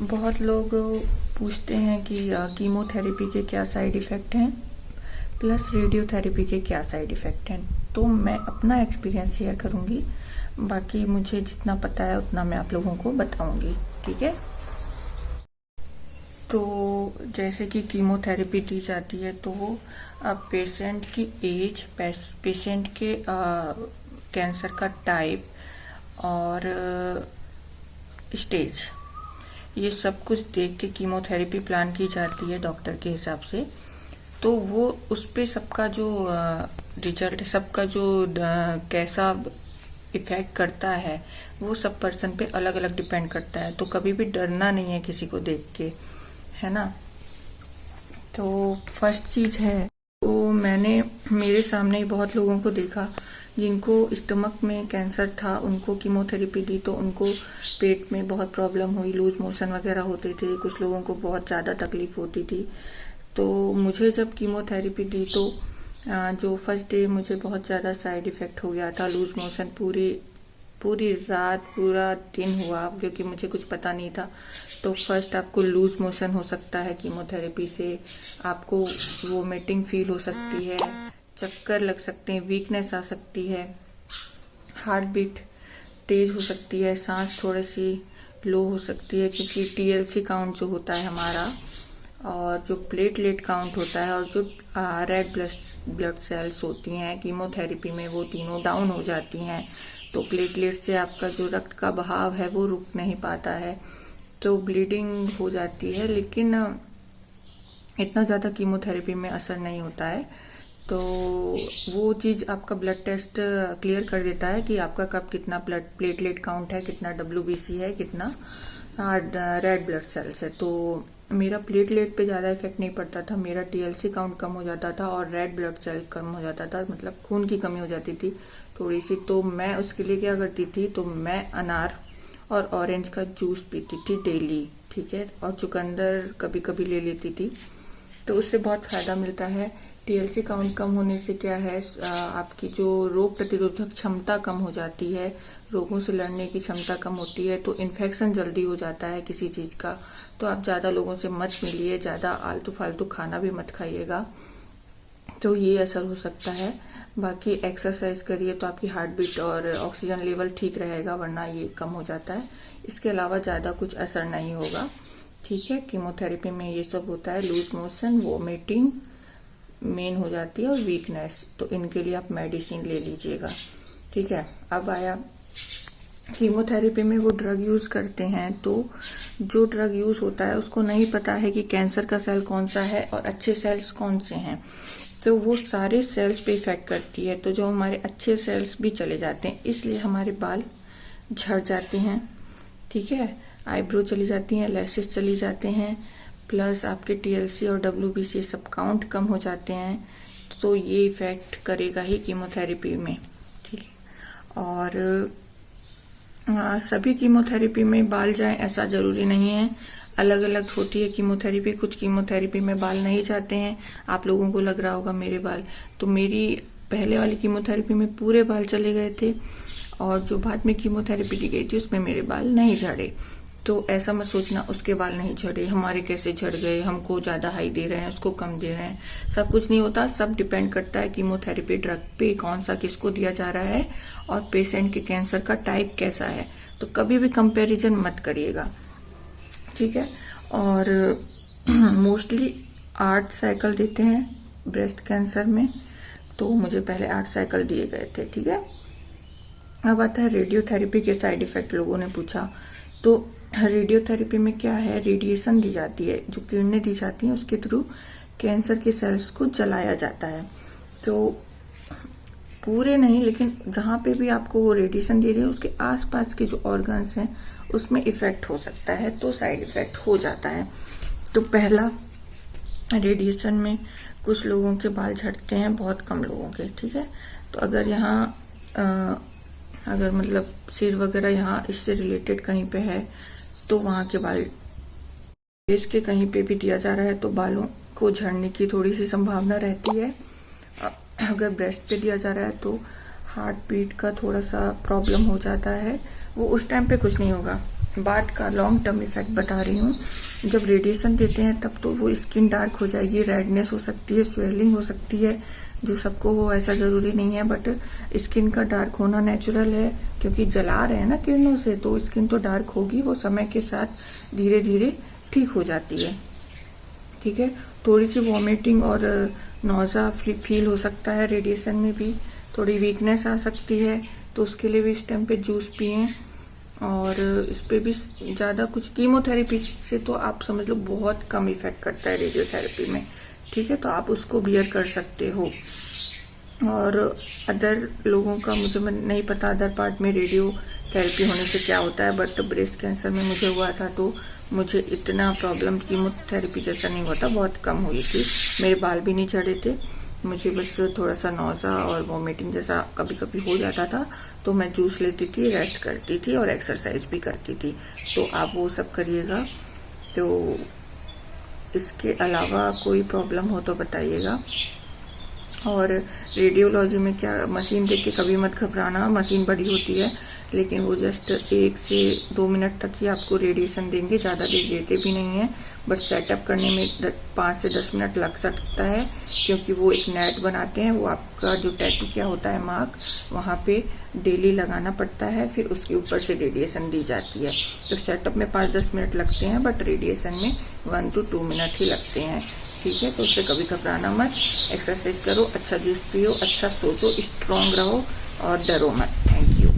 बहुत लोग पूछते हैं कि कीमोथेरेपी के क्या साइड इफ़ेक्ट हैं प्लस रेडियोथेरेपी के क्या साइड इफ़ेक्ट हैं। तो मैं अपना एक्सपीरियंस शेयर करूंगी, बाकी मुझे जितना पता है उतना मैं आप लोगों को बताऊंगी। ठीक है। तो जैसे कि कीमोथेरेपी दी जाती है तो वो पेशेंट की एज, पेशेंट के कैंसर का टाइप और स्टेज, ये सब कुछ देख के कीमोथेरेपी प्लान की जाती है डॉक्टर के हिसाब से। तो वो उस पे सबका जो रिजल्ट, सबका जो कैसा इफेक्ट करता है वो सब पर्सन पे अलग अलग डिपेंड करता है। तो कभी भी डरना नहीं है किसी को देख के, है ना। तो फर्स्ट चीज है, तो मैंने मेरे सामने ही बहुत लोगों को देखा जिनको स्टमक में कैंसर था, उनको कीमोथेरेपी दी तो उनको पेट में बहुत प्रॉब्लम हुई, लूज मोशन वगैरह होते थे, कुछ लोगों को बहुत ज़्यादा तकलीफ होती थी। तो मुझे जब कीमोथेरेपी दी तो जो फर्स्ट डे मुझे बहुत ज़्यादा साइड इफ़ेक्ट हो गया था, लूज मोशन पूरी पूरी रात पूरा दिन हुआ, क्योंकि मुझे कुछ पता नहीं था। तो फर्स्ट आपको लूज मोशन हो सकता है कीमोथेरेपी से, आपको वोमिटिंग फील हो सकती है, चक्कर लग सकते हैं, वीकनेस आ सकती है, हार्ट बीट तेज हो सकती है, सांस थोड़ी सी लो हो सकती है, क्योंकि टीएलसी काउंट जो होता है हमारा और जो प्लेटलेट काउंट होता है और जो रेड ब्लड सेल्स होती हैं कीमोथेरेपी में, वो तीनों डाउन हो जाती हैं। तो प्लेटलेट से आपका जो रक्त का बहाव है वो रुक नहीं पाता है, तो ब्लीडिंग हो जाती है। लेकिन इतना ज़्यादा कीमोथेरेपी में असर नहीं होता है। तो वो चीज़ आपका ब्लड टेस्ट क्लियर कर देता है कि आपका कब कितना ब्लड प्लेटलेट काउंट है, कितना WBC है, कितना रेड ब्लड सेल्स है। तो मेरा प्लेटलेट पे ज़्यादा इफेक्ट नहीं पड़ता था, मेरा TLC काउंट कम हो जाता था और रेड ब्लड सेल कम हो जाता था, मतलब खून की कमी हो जाती थी थोड़ी सी। तो मैं उसके लिए क्या करती थी, तो मैं अनार और ऑरेंज का जूस पीती थी डेली, ठीक है, और चुकंदर कभी कभी ले लेती थी। तो उससे बहुत फायदा मिलता है। TLC काउंट कम होने से क्या है, आपकी जो रोग प्रतिरोधक क्षमता कम हो जाती है, रोगों से लड़ने की क्षमता कम होती है, तो इन्फेक्शन जल्दी हो जाता है किसी चीज का। तो आप ज्यादा लोगों से मत मिलिए, ज्यादा आलतू फालतू खाना भी मत खाइएगा, तो ये असर हो सकता है। बाकी एक्सरसाइज करिए तो आपकी हार्ट बीट और ऑक्सीजन लेवल ठीक रहेगा, वरना ये कम हो जाता है। इसके अलावा ज्यादा कुछ असर नहीं होगा। ठीक है। कीमोथेरेपी में ये सब होता है, लूज मोशन, वोमिटिंग मेन हो जाती है और वीकनेस, तो इनके लिए आप मेडिसिन ले लीजिएगा। ठीक है। अब आया कीमोथेरेपी में वो ड्रग यूज करते हैं, तो जो ड्रग यूज होता है उसको नहीं पता है कि कैंसर का सेल कौन सा है और अच्छे सेल्स कौन से हैं, तो वो सारे सेल्स पे इफेक्ट करती है। तो जो हमारे अच्छे सेल्स भी चले जाते हैं, इसलिए हमारे बाल झड़ जाते हैं। ठीक है। आईब्रो चली जाती हैं, लैशेस चली जाते हैं, प्लस आपके TLC और WBC सब काउंट कम हो जाते हैं। तो ये इफेक्ट करेगा ही कीमोथेरेपी में। ठीक है। और सभी कीमोथेरेपी में बाल जाए ऐसा जरूरी नहीं है, अलग अलग होती है कीमोथेरेपी। कुछ कीमोथेरेपी में बाल नहीं जाते हैं, आप लोगों को लग रहा होगा मेरे बाल, तो मेरी पहले वाली कीमोथेरेपी में पूरे बाल चले गए थे और जो बाद में कीमोथेरेपी दी गई थी उसमें मेरे बाल नहीं झड़े। तो ऐसा मत सोचना उसके बाल नहीं झड़े, हमारे कैसे झड़ गए, हमको ज्यादा हाई दे रहे हैं, उसको कम दे रहे हैं, सब कुछ नहीं होता। सब डिपेंड करता है कीमोथेरेपी ड्रग पे कौन सा किसको दिया जा रहा है और पेशेंट के कैंसर का टाइप कैसा है। तो कभी भी कंपैरिजन मत करिएगा। ठीक है। और मोस्टली 8 साइकिल देते हैं ब्रेस्ट कैंसर में, तो मुझे पहले 8 साइकिल दिए गए थे। ठीक है। अब आता है रेडियोथेरेपी के साइड इफेक्ट, लोगों ने पूछा। तो रेडियोथेरेपी में क्या है, रेडिएशन दी जाती है, जो किरणें दी जाती हैं उसके थ्रू कैंसर के सेल्स को जलाया जाता है। तो पूरे नहीं, लेकिन जहां पे भी आपको वो रेडिएशन दे रही है उसके आसपास के जो ऑर्गन्स हैं उसमें इफेक्ट हो सकता है, तो साइड इफेक्ट हो जाता है। तो पहला, रेडिएशन में कुछ लोगों के बाल झड़ते हैं, बहुत कम लोगों के। ठीक है। तो अगर यहाँ अगर मतलब सिर वगैरह यहाँ इससे रिलेटेड कहीं पे है तो वहां के बाल, फेस के कहीं पे भी दिया जा रहा है तो बालों को झड़ने की थोड़ी सी संभावना रहती है। अगर ब्रेस्ट पे दिया जा रहा है तो हार्ट बीट का थोड़ा सा प्रॉब्लम हो जाता है, वो उस टाइम पे कुछ नहीं होगा, बाद का लॉन्ग टर्म इफेक्ट बता रही हूँ। जब रेडिएशन देते हैं तब तो वो स्किन डार्क हो जाएगी, रेडनेस हो सकती है, स्वेलिंग हो सकती है, जो सबको हो ऐसा जरूरी नहीं है, बट स्किन का डार्क होना नेचुरल है, क्योंकि जला रहे हैं ना किरणों से, तो स्किन तो डार्क होगी, वो समय के साथ धीरे धीरे ठीक हो जाती है। ठीक है, थोड़ी सी वॉमिटिंग और नौजा फील हो सकता है, रेडिएशन में भी थोड़ी वीकनेस आ सकती है, तो उसके लिए भी इस टाइम पे जूस पिएं। और इस पे भी ज्यादा कुछ, कीमोथेरेपी से तो आप समझ लो बहुत कम इफेक्ट करता है रेडियोथेरेपी में। ठीक है, तो आप उसको बियर कर सकते हो। और अदर लोगों का मुझे नहीं पता अदर पार्ट में रेडियो थेरेपी होने से क्या होता है, बट ब्रेस्ट कैंसर में मुझे हुआ था तो मुझे इतना प्रॉब्लम कीमोथेरेपी जैसा नहीं हुआ था, बहुत कम हुई थी, मेरे बाल भी नहीं झड़े थे, मुझे बस थोड़ा सा नौजा और वॉमिटिंग जैसा कभी कभी हो जाता था, तो मैं जूस लेती थी, रेस्ट करती थी और एक्सरसाइज भी करती थी। तो आप वो सब करिएगा। तो इसके अलावा कोई प्रॉब्लम हो तो बताइएगा। और रेडियोलॉजी में क्या, मशीन देख के कभी मत घबराना, मशीन बड़ी होती है लेकिन वो जस्ट 1 से 2 मिनट तक ही आपको रेडिएशन देंगे, ज़्यादा देर देते भी नहीं है, बट सेटअप करने में 5 से 10 मिनट लग सकता है, क्योंकि वो एक नेट बनाते हैं, वो आपका जो टैटू क्या होता है मार्क, वहाँ पे डेली लगाना पड़ता है, फिर उसके ऊपर से रेडिएशन दी जाती है। तो सेटअप में 5-10 मिनट लगते हैं, बट रेडिएशन में 1 to 2 मिनट ही लगते हैं। ठीक है, तो उससे कभी घबराना मत, एक्सरसाइज करो, अच्छा जूस पियो, अच्छा सोचो, स्ट्रॉन्ग रहो और डरो मत। Thank you.